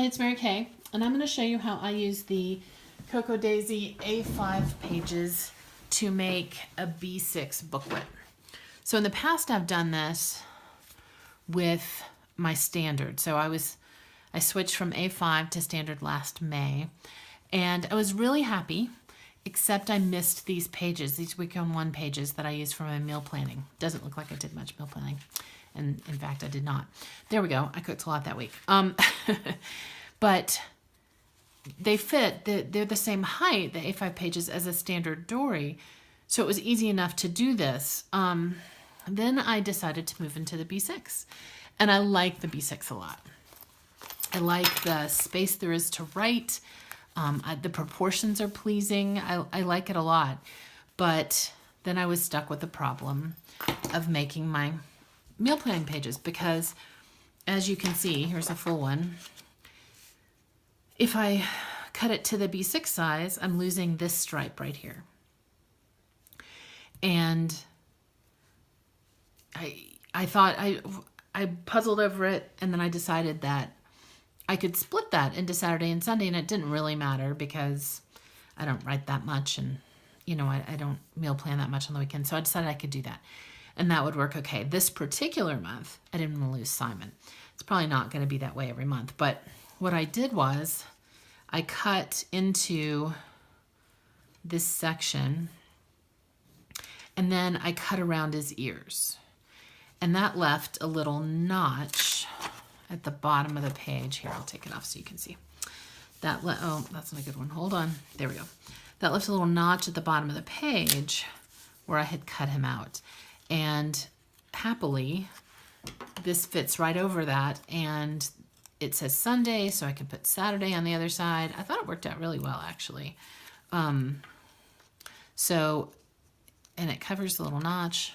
Hi, it's Mary Kay, and I'm going to show you how I use the Cocoa Daisy A5 pages to make a B6 booklet. So in the past I've done this with my standard. So I switched from A5 to standard last May, and I was really happy, except I missed these pages, these week on one pages that I use for my meal planning. Doesn't look like I did much meal planning. And in fact, I did not. There we go. I cooked a lot that week. But they fit. They're the same height, the A5 pages, as a standard Dori. So it was easy enough to do this. Then I decided to move into the B6. And I like the B6 a lot. I like the space there is to write. The proportions are pleasing. I like it a lot. But then I was stuck with the problem of making my meal planning pages, because as you can see, here's a full one. If I cut it to the B6 size, I'm losing this stripe right here. And I thought, I puzzled over it, and then I decided that I could split that into Saturday and Sunday, and it didn't really matter because I don't write that much, and you know, I don't meal plan that much on the weekend. So I decided I could do that. And that would work okay. This particular month, I didn't want to lose Simon. It's probably not going to be that way every month. But what I did was I cut into this section, and then I cut around his ears. And that left a little notch at the bottom of the page. Here, I'll take it off so you can see. Oh, that's not a good one. Hold on. There we go. That left a little notch at the bottom of the page where I had cut him out. And happily, this fits right over that, and it says Sunday, so I can put Saturday on the other side. I thought it worked out really well, actually. And it covers the little notch.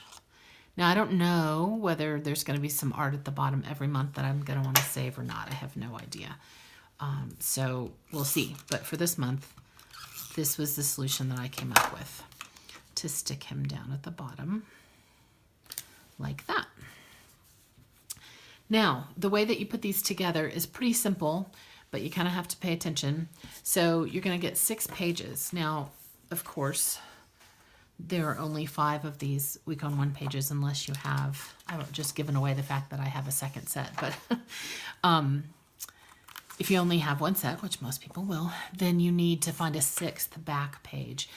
Now, I don't know whether there's going to be some art at the bottom every month that I'm going to want to save or not. I have no idea. So we'll see. But for this month, this was the solution that I came up with to stick him down at the bottom, like that. Now, the way that you put these together is pretty simple, but you kind of have to pay attention. So you're going to get 6 pages. Now, of course, there are only 5 of these week on one pages, unless you have, I've just given away the fact that I have a second set, but if you only have one set, which most people will, then you need to find a 6th back page.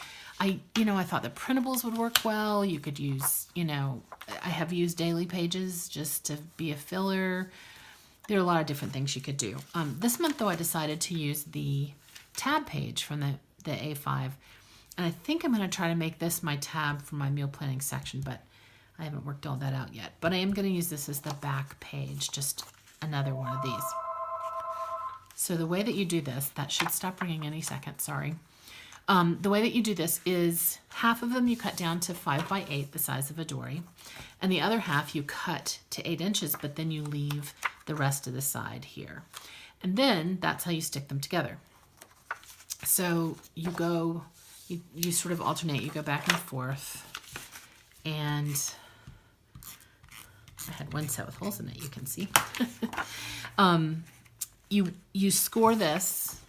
I thought the printables would work well. You could use, I have used daily pages just to be a filler. There are a lot of different things you could do. This month, though, I decided to use the tab page from the A5. And I think I'm going to try to make this my tab for my meal planning section, but I haven't worked all that out yet. But I am going to use this as the back page, just another one of these. So the way that you do this, that should stop ringing any second, sorry. The way that you do this is half of them you cut down to 5 by 8, the size of a Dori, and the other half you cut to 8 inches, but then you leave the rest of the side here. And then that's how you stick them together. So you go, you sort of alternate, you go back and forth, and I had one set with holes in it, you can see. You score this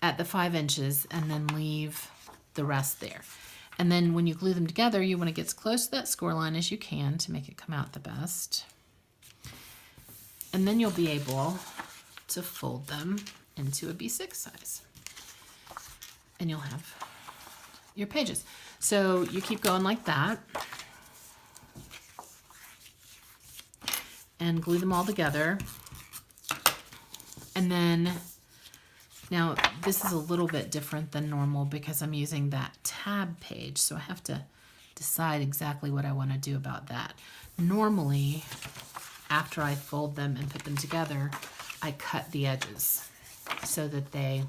at the 5 inches and then leave the rest there. And then when you glue them together, you want to get as close to that score line as you can to make it come out the best. And then you'll be able to fold them into a B6 size. And you'll have your pages. So you keep going like that and glue them all together. And then, now this is a little bit different than normal because I'm using that tab page, so I have to decide exactly what I want to do about that. Normally, after I fold them and put them together, I cut the edges so that they,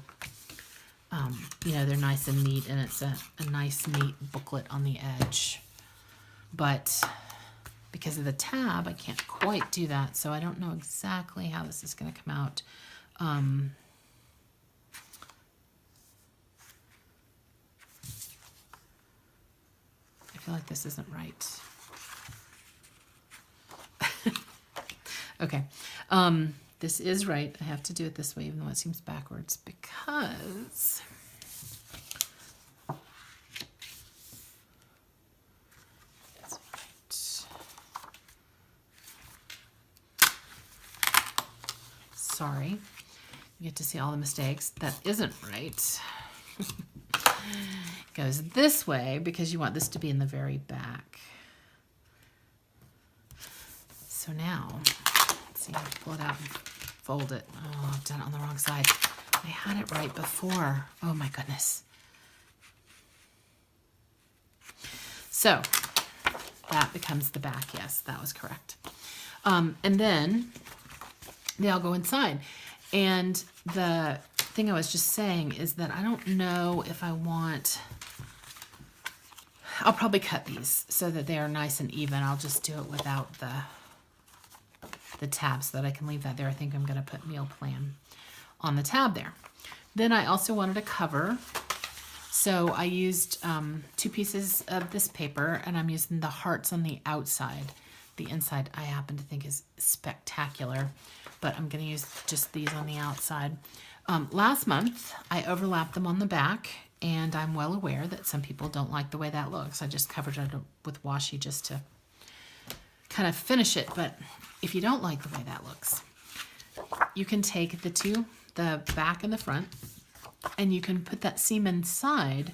they're nice and neat, and it's a nice, neat booklet on the edge. But because of the tab, I can't quite do that, so I don't know exactly how this is going to come out. I feel like this isn't right. Okay. this is right. I have to do it this way even though it seems backwards because it's right. Sorry. You get to see all the mistakes. That isn't right. It goes this way because you want this to be in the very back. So now, let's see, I have to pull it out and fold it. Oh, I've done it on the wrong side. I had it right before. Oh my goodness. So that becomes the back. Yes, that was correct. And then they all go inside. And the thing I was just saying is that I don't know if I want, I'll probably cut these so that they are nice and even. I'll just do it without the tab so that I can leave that there. I think I'm going to put meal plan on the tab there. Then I also wanted a cover. So I used 2 pieces of this paper, and I'm using the hearts on the outside. The inside I happen to think is spectacular, but I'm going to use just these on the outside. Last month I overlapped them on the back, and I'm well aware that some people don't like the way that looks. I just covered it with washi just to kind of finish it, but if you don't like the way that looks, you can take the back and the front, and you can put that seam inside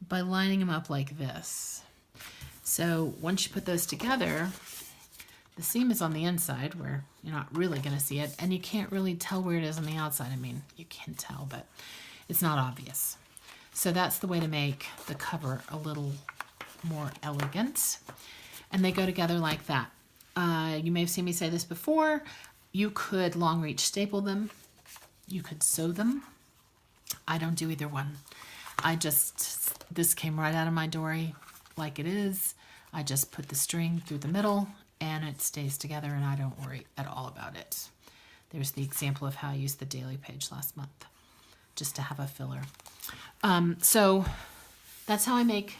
by lining them up like this. So once you put those together, the seam is on the inside where you're not really going to see it, and you can't really tell where it is on the outside. I mean, you can tell, but it's not obvious. So that's the way to make the cover a little more elegant. And they go together like that. You may have seen me say this before. You could long reach staple them. You could sew them. I don't do either one. This came right out of my Dori like it is. I just put the string through the middle and it stays together, and I don't worry at all about it. There's the example of how I used the daily page last month, just to have a filler. So that's how I make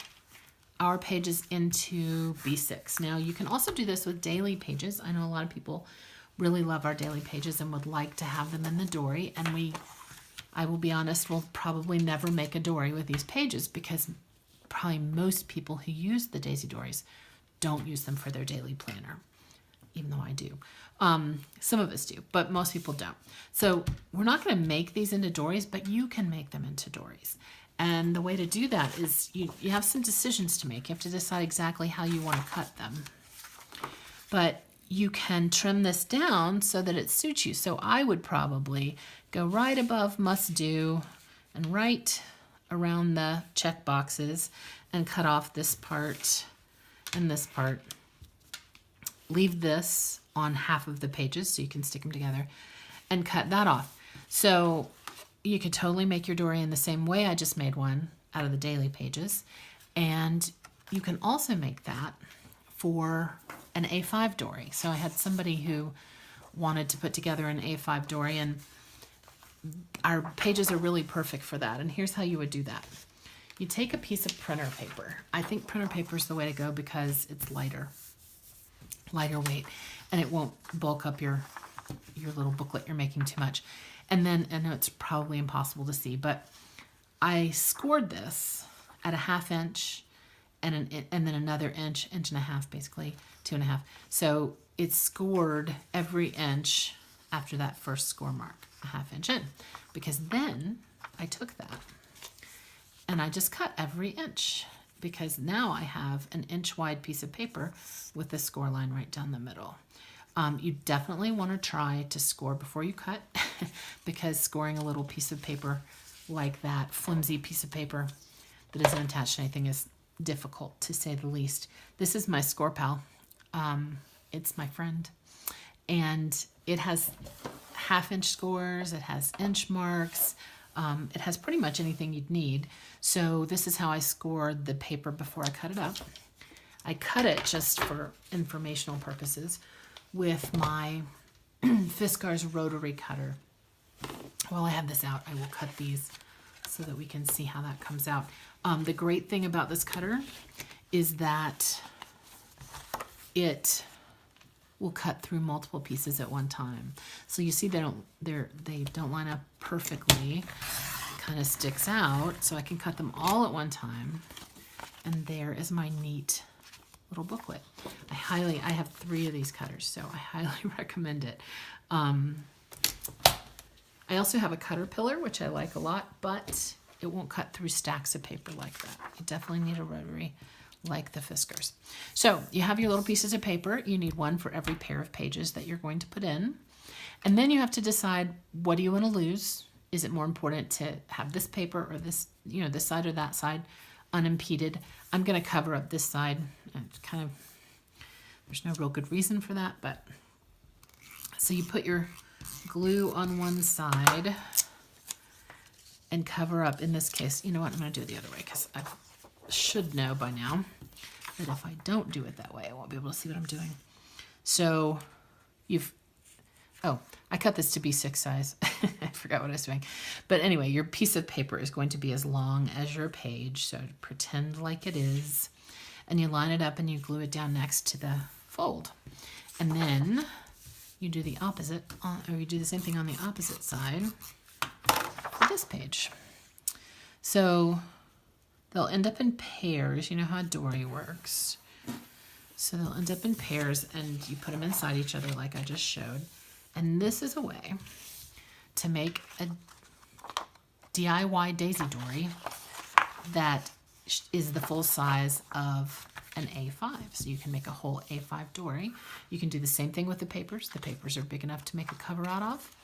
our pages into B6. Now you can also do this with daily pages. I know a lot of people really love our daily pages and would like to have them in the Dori, and I will be honest, we'll probably never make a Dori with these pages because probably most people who use the Daisy Dories don't use them for their daily planner, even though I do. Some of us do, but most people don't. So we're not going to make these into Dories, but you can make them into Dories. And the way to do that is you have some decisions to make. You have to decide exactly how you want to cut them. But you can trim this down so that it suits you. So I would probably go right above must do and right around the check boxes and cut off this part and this part. Leave this on half of the pages so you can stick them together and cut that off. So you could totally make your Dori in the same way I just made one out of the daily pages. And you can also make that for an A5 Dori. So I had somebody who wanted to put together an A5 Dori, and our pages are really perfect for that. And here's how you would do that. You take a piece of printer paper. I think printer paper is the way to go because it's lighter weight, and it won't bulk up your little booklet you're making too much. And then, I know it's probably impossible to see, but I scored this at a 1/2 inch and then another inch and a half, basically 2.5. So it's scored every inch after that first score mark, a 1/2 inch in, because then I took that and I just cut every inch, because now I have an inch wide piece of paper with the score line right down the middle. You definitely want to try to score before you cut because scoring a little piece of paper like that, flimsy piece of paper that isn't attached to anything, is difficult to say the least. This is my Score Pal. It's my friend, and it has 1/2 inch scores, it has inch marks, it has pretty much anything you'd need. So this is how I scored the paper before I cut it up. I cut it just for informational purposes with my Fiskars rotary cutter. While I have this out, I will cut these so that we can see how that comes out. The great thing about this cutter is that it will cut through multiple pieces at one time. So you see they don't line up perfectly. It kind of sticks out, so I can cut them all at one time. And there is my neat little booklet. I have 3 of these cutters, so I highly recommend it. I also have a cutter pillar, which I like a lot, but it won't cut through stacks of paper like that. You definitely need a rotary like the Fiskars. So you have your little pieces of paper. You need one for every pair of pages that you're going to put in. And then you have to decide, what do you want to lose? Is it more important to have this paper or this, this side or that side unimpeded? I'm going to cover up this side. There's no real good reason for that, but so you put your glue on one side and cover up. In this case, you know what, I'm going to do it the other way because I should know by now that if I don't do it that way, I won't be able to see what I'm doing. So I cut this to B6 size. I forgot what I was doing. But anyway, your piece of paper is going to be as long as your page, so pretend like it is. And you line it up and you glue it down next to the fold. And then you do the opposite, or you do the same thing on the opposite side for this page. So they'll end up in pairs. You know how Dori works. So they'll end up in pairs, and you put them inside each other like I just showed. And this is a way to make a DIY Daisy Dori that is the full size of an A5. So you can make a whole A5 Dori. You can do the same thing with the papers. The papers are big enough to make a cover out of.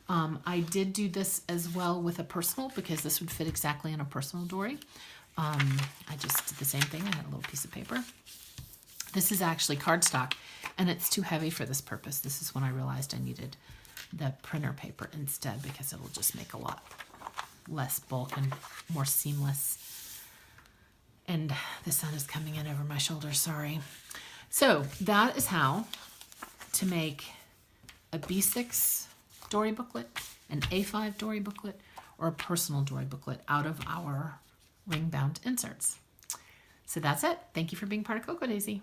I did do this as well with a personal because this would fit exactly in a personal Dori. I just did the same thing. I had a little piece of paper. This is actually cardstock, and it's too heavy for this purpose. This is when I realized I needed the printer paper instead because it'll just make a lot less bulk and more seamless. And the sun is coming in over my shoulder, sorry. So that is how to make a B6 Dori booklet, an A5 Dori booklet, or a personal Dori booklet out of our ring-bound inserts. So that's it. Thank you for being part of Cocoa Daisy.